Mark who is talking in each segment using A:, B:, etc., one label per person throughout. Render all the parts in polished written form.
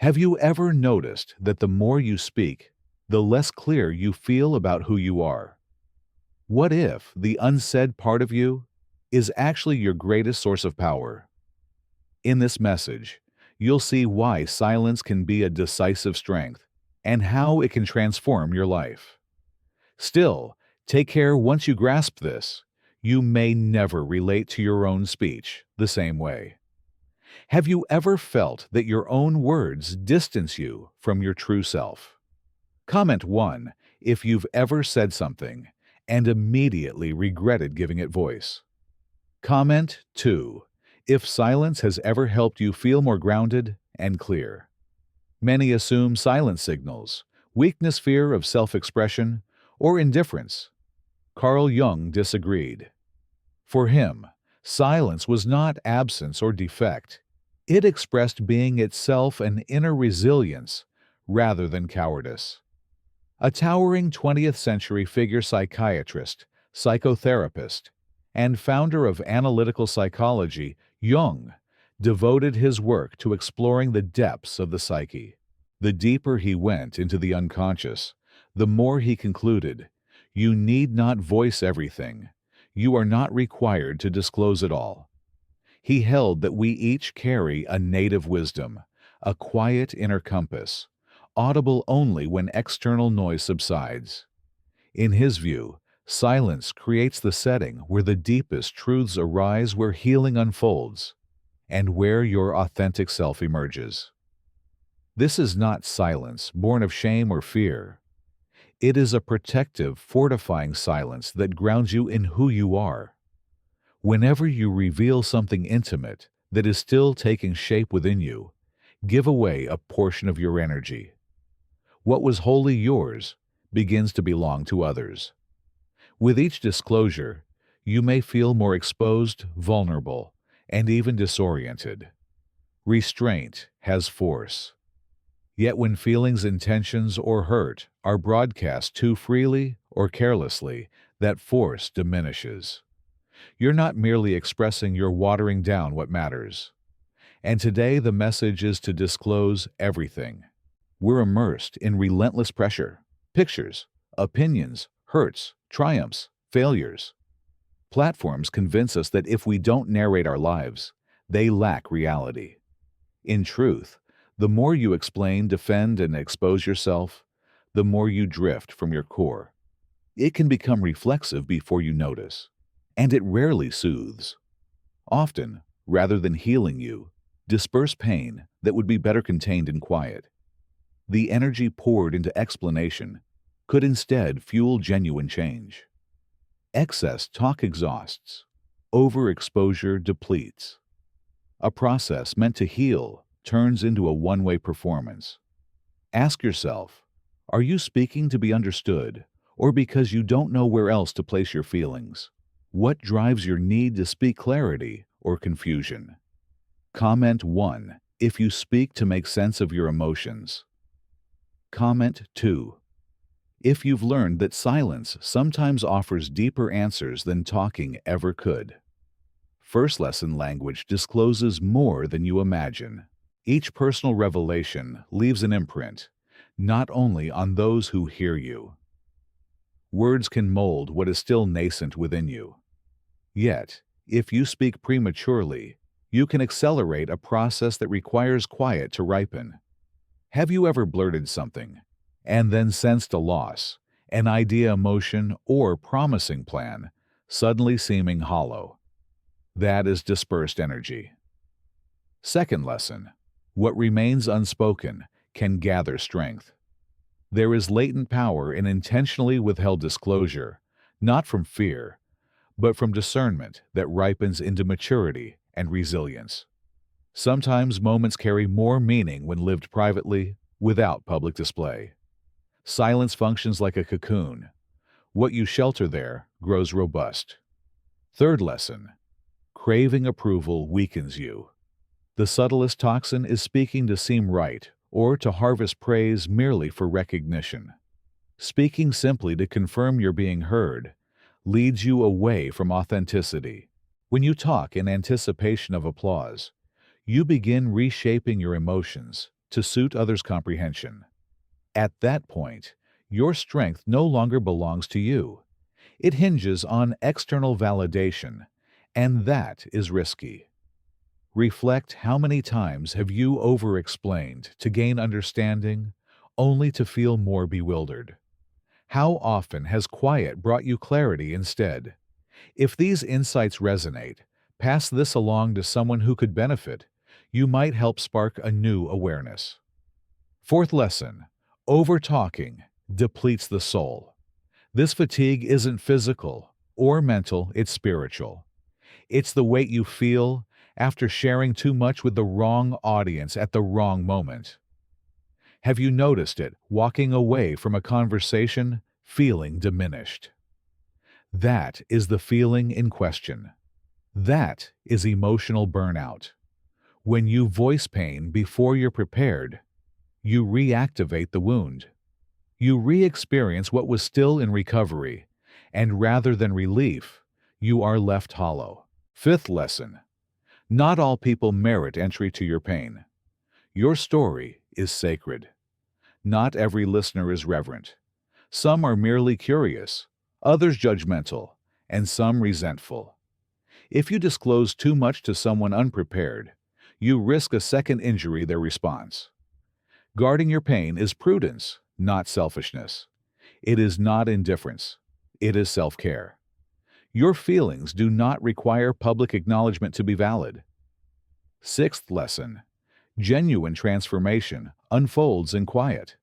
A: Have you ever noticed that the more you speak, the less clear you feel about who you are? What if the unsaid part of you is actually your greatest source of power? In this message, you'll see why silence can be a decisive strength and how it can transform your life. Still, take care once you grasp this. You may never relate to your own speech the same way. Have you ever felt that your own words distance you from your true self? Comment 1 if you've ever said something and immediately regretted giving it voice. Comment 2 if silence has ever helped you feel more grounded and clear. Many assume silence signals weakness, fear of self-expression, or indifference. Carl Jung disagreed. For him, silence was not absence or defect. It expressed being itself an inner resilience rather than cowardice. A towering 20th century figure psychiatrist, psychotherapist, and founder of analytical psychology, Jung devoted his work to exploring the depths of the psyche. The deeper he went into the unconscious, the more he concluded, you need not voice everything. You are not required to disclose it all. He held that we each carry a native wisdom, a quiet inner compass, audible only when external noise subsides. In his view, silence creates the setting where the deepest truths arise, where healing unfolds, and where your authentic self emerges. This is not silence born of shame or fear. It is a protective, fortifying silence that grounds you in who you are. Whenever you reveal something intimate that is still taking shape within you, give away a portion of your energy. What was wholly yours begins to belong to others. With each disclosure, you may feel more exposed, vulnerable, and even disoriented. Restraint has force. Yet when feelings, intentions, or hurt are broadcast too freely or carelessly, that force diminishes. You're not merely expressing, you're watering down what matters. And today the message is to disclose everything. We're immersed in relentless pressure, pictures, opinions, hurts, triumphs, failures. Platforms convince us that if we don't narrate our lives, they lack reality. In truth, the more you explain, defend, and expose yourself, the more you drift from your core. It can become reflexive before you notice, and it rarely soothes. Often, rather than healing you, disperse pain that would be better contained in quiet. The energy poured into explanation could instead fuel genuine change. Excess talk exhausts. Overexposure depletes. A process meant to heal turns into a one-way performance. Ask yourself, are you speaking to be understood, or because you don't know where else to place your feelings? What drives your need to speak, clarity or confusion? Comment 1 if you speak to make sense of your emotions. Comment 2 if you've learned that silence sometimes offers deeper answers than talking ever could. First lesson: language discloses more than you imagine. Each personal revelation leaves an imprint, not only on those who hear you. Words can mold what is still nascent within you. Yet, if you speak prematurely, you can accelerate a process that requires quiet to ripen. Have you ever blurted something and then sensed a loss, an idea, emotion, or promising plan suddenly seeming hollow? That is dispersed energy. Second lesson: what remains unspoken can gather strength. There is latent power in intentionally withheld disclosure, not from fear, but from discernment that ripens into maturity and resilience. Sometimes moments carry more meaning when lived privately, without public display. Silence functions like a cocoon. What you shelter there grows robust. Third lesson: craving approval weakens you. The subtlest toxin is speaking to seem right or to harvest praise merely for recognition. Speaking simply to confirm you're being heard leads you away from authenticity. When you talk in anticipation of applause, you begin reshaping your emotions to suit others' comprehension. At that point, your strength no longer belongs to you. It hinges on external validation, and that is risky. Reflect, how many times have you over-explained to gain understanding, only to feel more bewildered? How often has quiet brought you clarity instead? If these insights resonate, pass this along to someone who could benefit. You might help spark a new awareness. Fourth lesson: over-talking depletes the soul. This fatigue isn't physical or mental, it's spiritual. It's the weight you feel after sharing too much with the wrong audience at the wrong moment. Have you noticed it walking away from a conversation feeling diminished? That is the feeling in question. That is emotional burnout. When you voice pain before you're prepared, you reactivate the wound. You re-experience what was still in recovery, and rather than relief, you are left hollow. Fifth lesson: not all people merit entry to your pain. Your story is sacred. Not every listener is reverent. Some are merely curious, others judgmental, and some resentful. If you disclose too much to someone unprepared, you risk a second injury their response. Guarding your pain is prudence, not selfishness. It is not indifference. It is self-care. Your feelings do not require public acknowledgement to be valid. Sixth lesson: genuine transformation unfolds in quiet.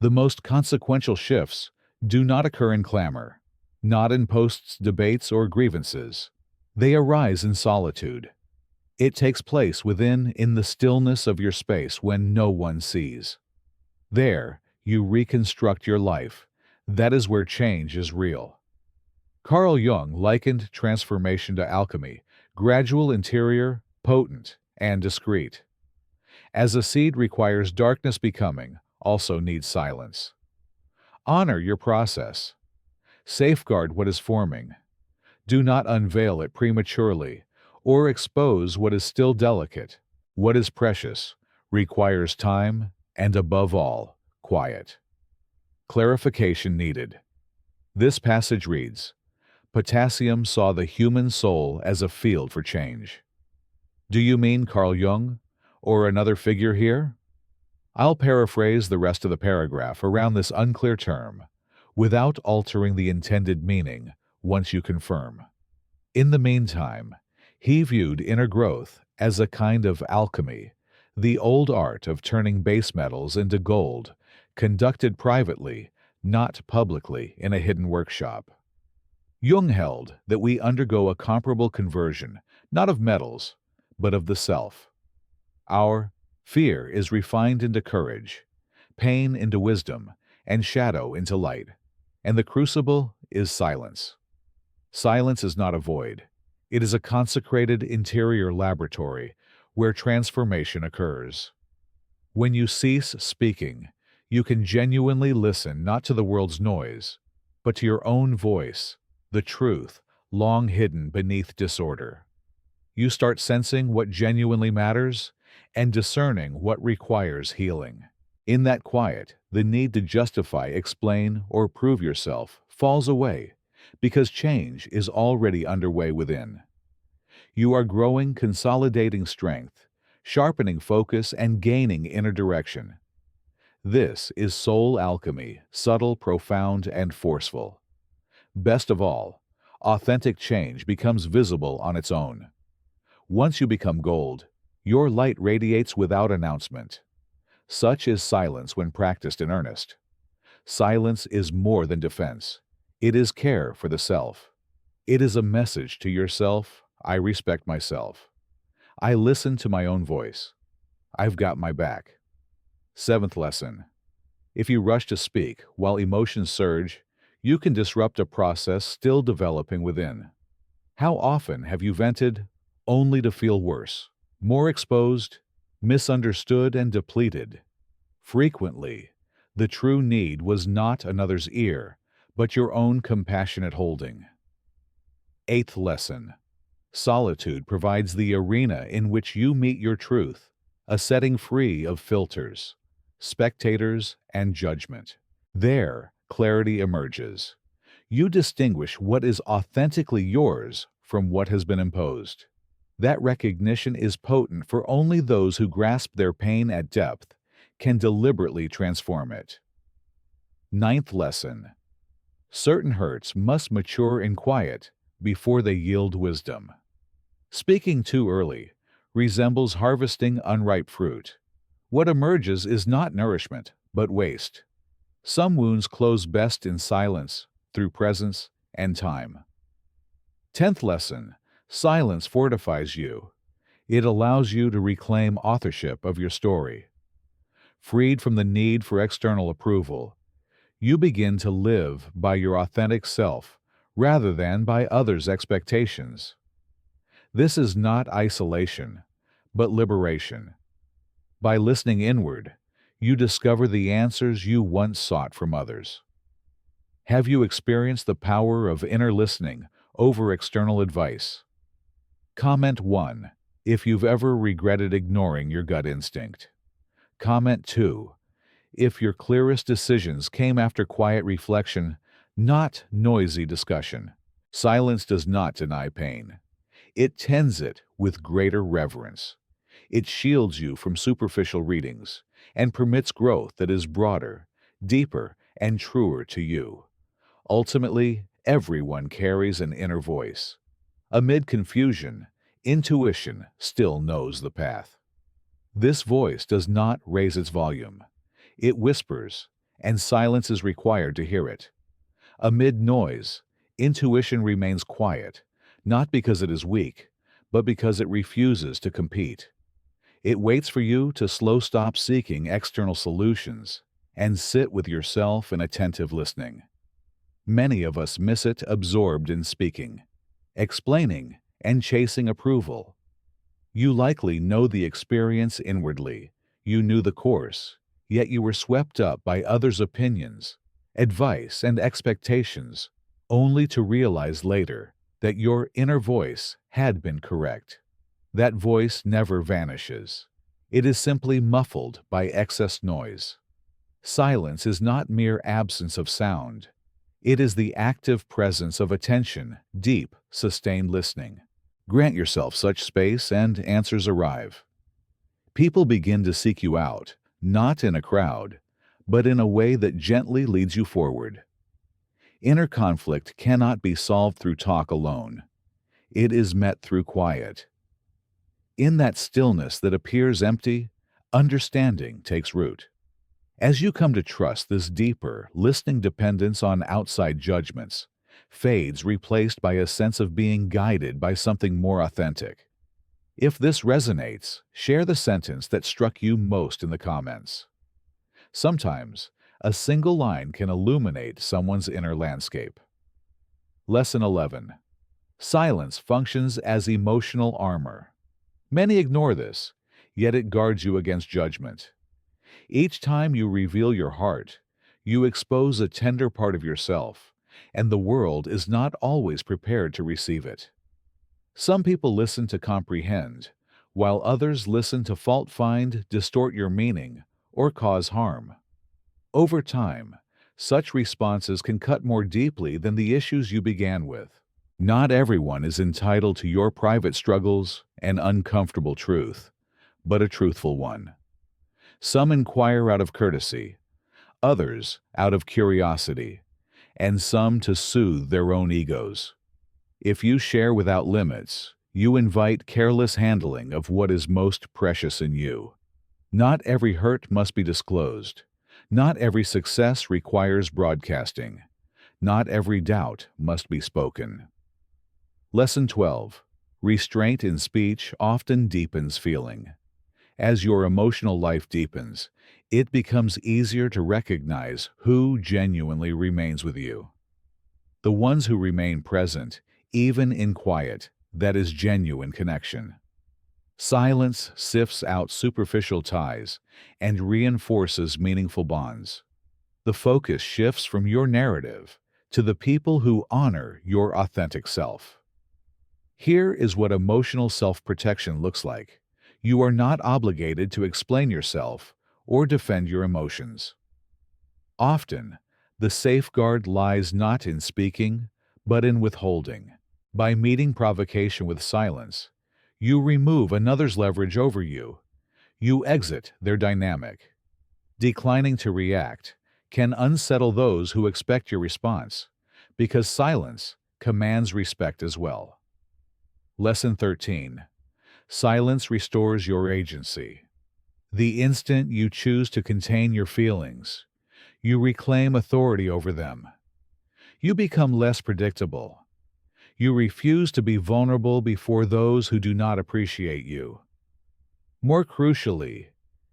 A: The most consequential shifts do not occur in clamor, not in posts, debates, or grievances. They arise in solitude. It takes place within, in the stillness of your space when no one sees. There, you reconstruct your life. That is where change is real. Carl Jung likened transformation to alchemy: gradual, interior, potent, and discreet. As a seed requires darkness, becoming also needs silence. Honor your process. Safeguard what is forming. Do not unveil it prematurely or expose what is still delicate. What is precious requires time and, above all, quiet. Clarification needed. This passage reads: Potassium saw the human soul as a field for change. Do you mean Carl Jung or another figure here? I'll paraphrase the rest of the paragraph around this unclear term, without altering the intended meaning once you confirm. In the meantime, he viewed inner growth as a kind of alchemy, the old art of turning base metals into gold, conducted privately, not publicly, in a hidden workshop. Jung held that we undergo a comparable conversion, not of metals, but of the self. Our fear is refined into courage, pain into wisdom, and shadow into light, and the crucible is silence. Silence is not a void. It is a consecrated interior laboratory where transformation occurs. When you cease speaking, you can genuinely listen not to the world's noise, but to your own voice, the truth long hidden beneath disorder. You start sensing what genuinely matters and discerning what requires healing. In that quiet, the need to justify, explain, or prove yourself falls away, because change is already underway within. You are growing, consolidating strength, sharpening focus, and gaining inner direction. This is soul alchemy, subtle, profound, and forceful. Best of all, authentic change becomes visible on its own. Once you become gold, your light radiates without announcement. Such is silence when practiced in earnest. Silence is more than defense. It is care for the self. It is a message to yourself: I respect myself. I listen to my own voice. I've got my back. Seventh lesson: if you rush to speak while emotions surge, you can disrupt a process still developing within. How often have you vented only to feel worse, more exposed, misunderstood, and depleted? Frequently, the true need was not another's ear, but your own compassionate holding. Eighth lesson: solitude provides the arena in which you meet your truth, a setting free of filters, spectators, and judgment. There, clarity emerges. You distinguish what is authentically yours from what has been imposed. That recognition is potent, for only those who grasp their pain at depth can deliberately transform it. Ninth lesson: certain hurts must mature in quiet before they yield wisdom. Speaking too early resembles harvesting unripe fruit. What emerges is not nourishment, but waste. Some wounds close best in silence, through presence and time. 10th lesson: silence fortifies you. It allows you to reclaim authorship of your story. Freed from the need for external approval, you begin to live by your authentic self rather than by others' expectations. This is not isolation, but liberation. By listening inward, you discover the answers you once sought from others. Have you experienced the power of inner listening over external advice? Comment 1 if you've ever regretted ignoring your gut instinct. Comment 2 if your clearest decisions came after quiet reflection, not noisy discussion. Silence does not deny pain. It tends it with greater reverence. It shields you from superficial readings and permits growth that is broader, deeper, and truer to you. Ultimately, everyone carries an inner voice. Amid confusion, intuition still knows the path. This voice does not raise its volume. It whispers, and silence is required to hear it. Amid noise, intuition remains quiet, not because it is weak, but because it refuses to compete. It waits for you to stop seeking external solutions and sit with yourself in attentive listening. Many of us miss it absorbed in speaking, explaining, and chasing approval. You likely know the experience inwardly. You knew the course, yet you were swept up by others' opinions, advice, and expectations, only to realize later that your inner voice had been correct. That voice never vanishes. It is simply muffled by excess noise. Silence is not mere absence of sound. It is the active presence of attention, deep, sustained listening. Grant yourself such space and answers arrive. People begin to seek you out, not in a crowd, but in a way that gently leads you forward. Inner conflict cannot be solved through talk alone. It is met through quiet. In that stillness that appears empty, understanding takes root. As you come to trust this deeper, listening dependence on outside judgments, fades, replaced by a sense of being guided by something more authentic. If this resonates, share the sentence that struck you most in the comments. Sometimes, a single line can illuminate someone's inner landscape. Lesson 11. Silence functions as emotional armor. Many ignore this, yet it guards you against judgment. Each time you reveal your heart, you expose a tender part of yourself, and the world is not always prepared to receive it. Some people listen to comprehend, while others listen to fault-find, distort your meaning, or cause harm. Over time, such responses can cut more deeply than the issues you began with. Not everyone is entitled to your private struggles and uncomfortable truth, but a truthful one. Some inquire out of courtesy, others out of curiosity, and some to soothe their own egos. If you share without limits, you invite careless handling of what is most precious in you. Not every hurt must be disclosed. Not every success requires broadcasting. Not every doubt must be spoken. Lesson 12. Restraint in speech often deepens feeling. As your emotional life deepens, it becomes easier to recognize who genuinely remains with you. The ones who remain present, even in quiet, that is genuine connection. Silence sifts out superficial ties and reinforces meaningful bonds. The focus shifts from your narrative to the people who honor your authentic self. Here is what emotional self-protection looks like. You are not obligated to explain yourself or defend your emotions. Often, the safeguard lies not in speaking, but in withholding. By meeting provocation with silence, you remove another's leverage over you. You exit their dynamic. Declining to react can unsettle those who expect your response, because silence commands respect as well. Lesson 13. Silence restores your agency. The instant you choose to contain your feelings, you reclaim authority over them. You become less predictable. You refuse to be vulnerable before those who do not appreciate you. More crucially,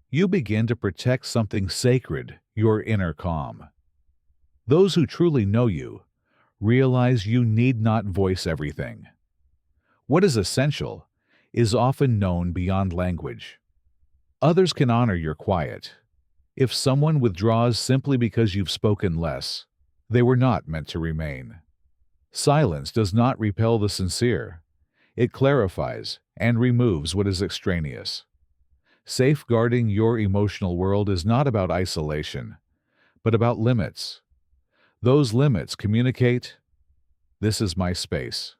A: you begin to protect something sacred, your inner calm. Those who truly know you realize you need not voice everything. What is essential is often known beyond language. Others can honor your quiet. If someone withdraws simply because you've spoken less, they were not meant to remain. Silence does not repel the sincere. It clarifies and removes what is extraneous. Safeguarding your emotional world is not about isolation, but about limits. Those limits communicate, "This is my space."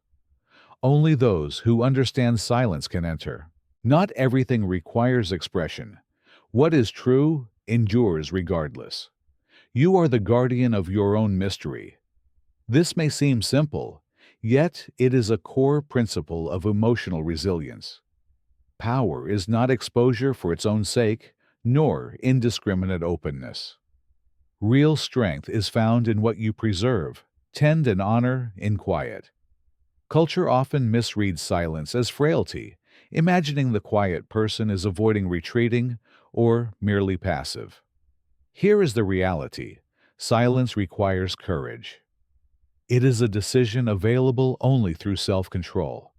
A: Only those who understand silence can enter. Not everything requires expression. What is true endures regardless. You are the guardian of your own mystery. This may seem simple, yet it is a core principle of emotional resilience. Power is not exposure for its own sake, nor indiscriminate openness. Real strength is found in what you preserve, tend and honor in quiet. Culture often misreads silence as frailty, imagining the quiet person is avoiding retreating or merely passive. Here is the reality: silence requires courage. It is a decision available only through self-control.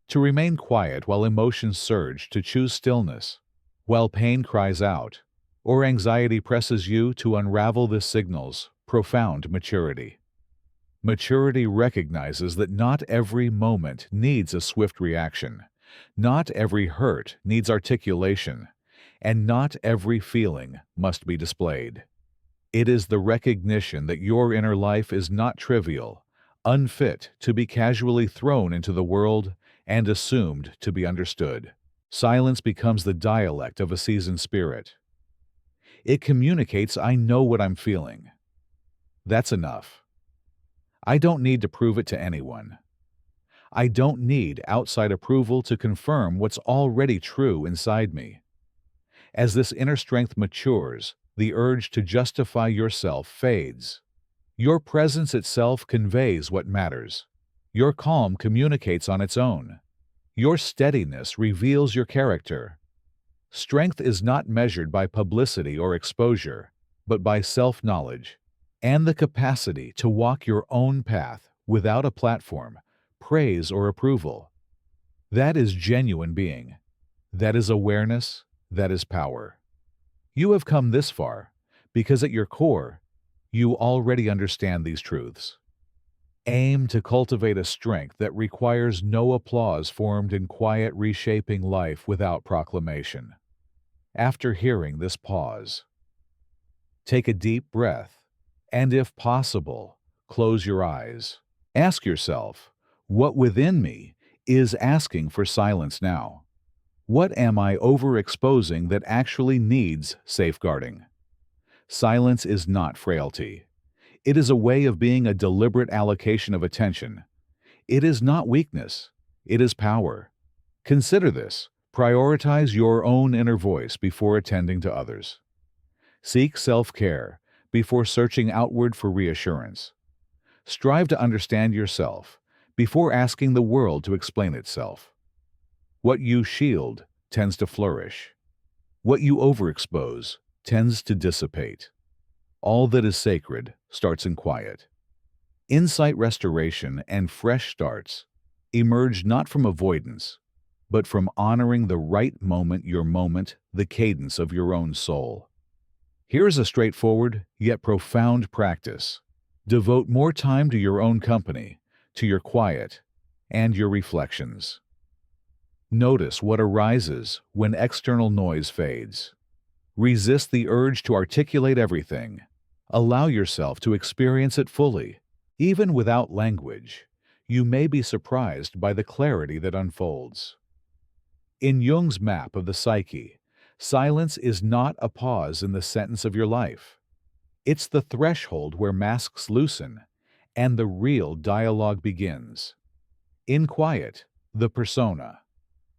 A: To remain quiet while emotions surge, to choose stillness, while pain cries out, or anxiety presses you to unravel the signals, profound maturity. Maturity recognizes that not every moment needs a swift reaction, not every hurt needs articulation, and not every feeling must be displayed. It is the recognition that your inner life is not trivial, unfit to be casually thrown into the world and assumed to be understood. Silence becomes the dialect of a seasoned spirit. It communicates, "I know what I'm feeling. That's enough. I don't need to prove it to anyone. I don't need outside approval to confirm what's already true inside me." As this inner strength matures, the urge to justify yourself fades. Your presence itself conveys what matters. Your calm communicates on its own. Your steadiness reveals your character. Strength is not measured by publicity or exposure, but by self-knowledge and the capacity to walk your own path without a platform, praise, or approval. That is genuine being. That is awareness. That is power. You have come this far because at your core, you already understand these truths. Aim to cultivate a strength that requires no applause, formed in quiet, reshaping life without proclamation. After hearing this pause, take a deep breath, and if possible, close your eyes. Ask yourself, what within me is asking for silence now? What am I overexposing that actually needs safeguarding? Silence is not frailty. It is a way of being, a deliberate allocation of attention. It is not weakness. It is power. Consider this. Prioritize your own inner voice before attending to others. Seek self-care before searching outward for reassurance. Strive to understand yourself before asking the world to explain itself. What you shield tends to flourish. What you overexpose tends to dissipate. All that is sacred starts in quiet. Insight, restoration, and fresh starts emerge not from avoidance, but from honoring the right moment, your moment, the cadence of your own soul. Here is a straightforward yet profound practice. Devote more time to your own company, to your quiet, and your reflections. Notice what arises when external noise fades. Resist the urge to articulate everything. Allow yourself to experience it fully. Even without language, you may be surprised by the clarity that unfolds. In Jung's map of the psyche, silence is not a pause in the sentence of your life. It's the threshold where masks loosen and the real dialogue begins. In quiet, the persona,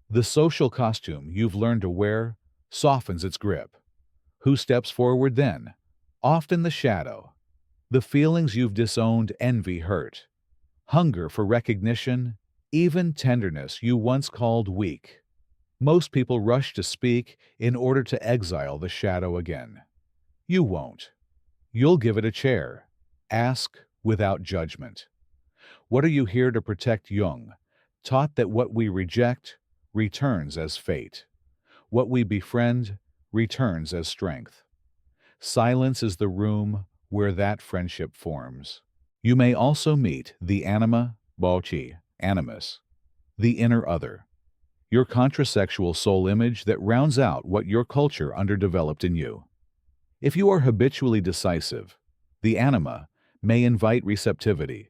A: the social costume you've learned to wear, softens its grip. Who steps forward then? Often the shadow. The feelings you've disowned envy hurt. Hunger for recognition, even tenderness you once called weak. Most people rush to speak in order to exile the shadow again. You won't. You'll give it a chair. Ask without judgment. What are you here to protect? Jung taught that what we reject returns as fate. What we befriend returns as strength. Silence is the room where that friendship forms. You may also meet the anima, bochi, animus, the inner other, your contrasexual soul image that rounds out what your culture underdeveloped in you. If you are habitually decisive, the anima may invite receptivity.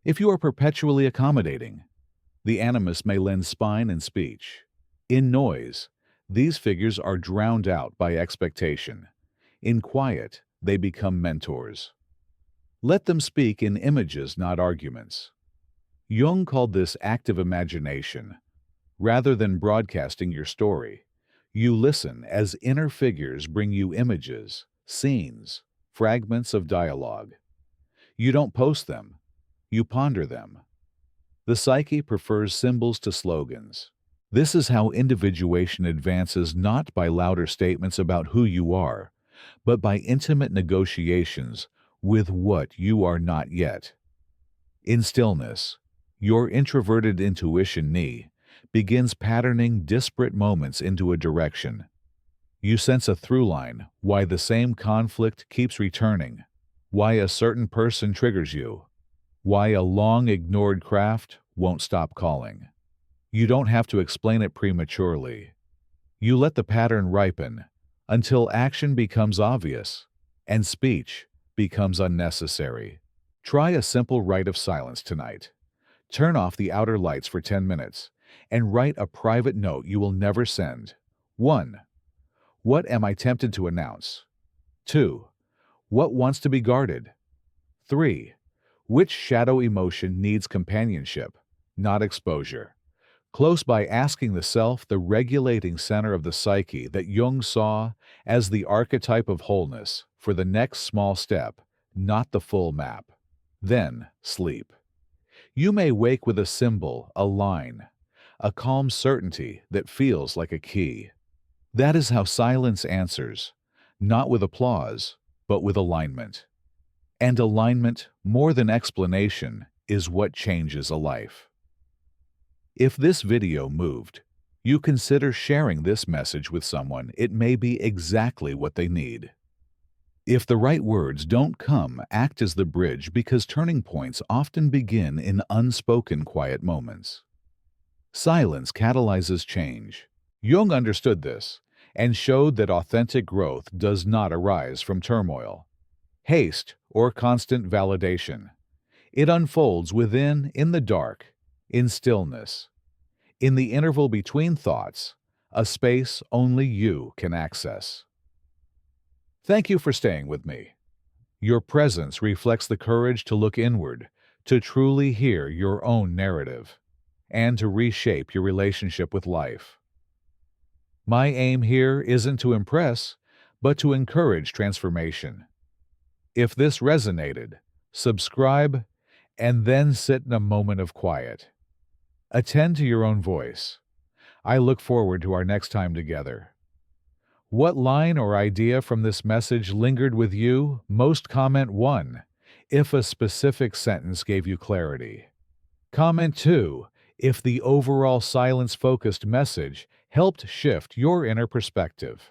A: If you are perpetually accommodating, the animus may lend spine and speech. In noise, these figures are drowned out by expectation. In quiet, they become mentors. Let them speak in images, not arguments. Jung called this active imagination. Rather than broadcasting your story, you listen as inner figures bring you images, scenes, fragments of dialogue. You don't post them, you ponder them. The psyche prefers symbols to slogans. This is how individuation advances, not by louder statements about who you are, but by intimate negotiations with what you are not yet. In stillness, your introverted intuition begins patterning disparate moments into a direction. You sense a through line, why the same conflict keeps returning, why a certain person triggers you, why a long-ignored craft won't stop calling. You don't have to explain it prematurely. You let the pattern ripen until action becomes obvious and speech becomes unnecessary. Try a simple rite of silence tonight. Turn off the outer lights for 10 minutes and write a private note you will never send. 1. What am I tempted to announce? 2. What wants to be guarded? 3. Which shadow emotion needs companionship, not exposure? Close by, asking the self, the regulating center of the psyche that Jung saw as the archetype of wholeness, for the next small step, not the full map. Then sleep. You may wake with a symbol, a line, a calm certainty that feels like a key. That is how silence answers, not with applause, but with alignment. And alignment, more than explanation, is what changes a life. If this video moved, you consider sharing this message with someone. It may be exactly what they need. If the right words don't come, act as the bridge, because turning points often begin in unspoken quiet moments. Silence catalyzes change. Jung understood this and showed that authentic growth does not arise from turmoil, haste, or constant validation. It unfolds within, in the dark, in stillness, in the interval between thoughts, a space only you can access. Thank you for staying with me. Your presence reflects the courage to look inward, to truly hear your own narrative, and to reshape your relationship with life. My aim here isn't to impress, but to encourage transformation. If this resonated, subscribe and then sit in a moment of quiet. Attend to your own voice. I look forward to our next time together. What line or idea from this message lingered with you? Most. Comment 1 if a specific sentence gave you clarity. Comment 2 if the overall silence-focused message helped shift your inner perspective.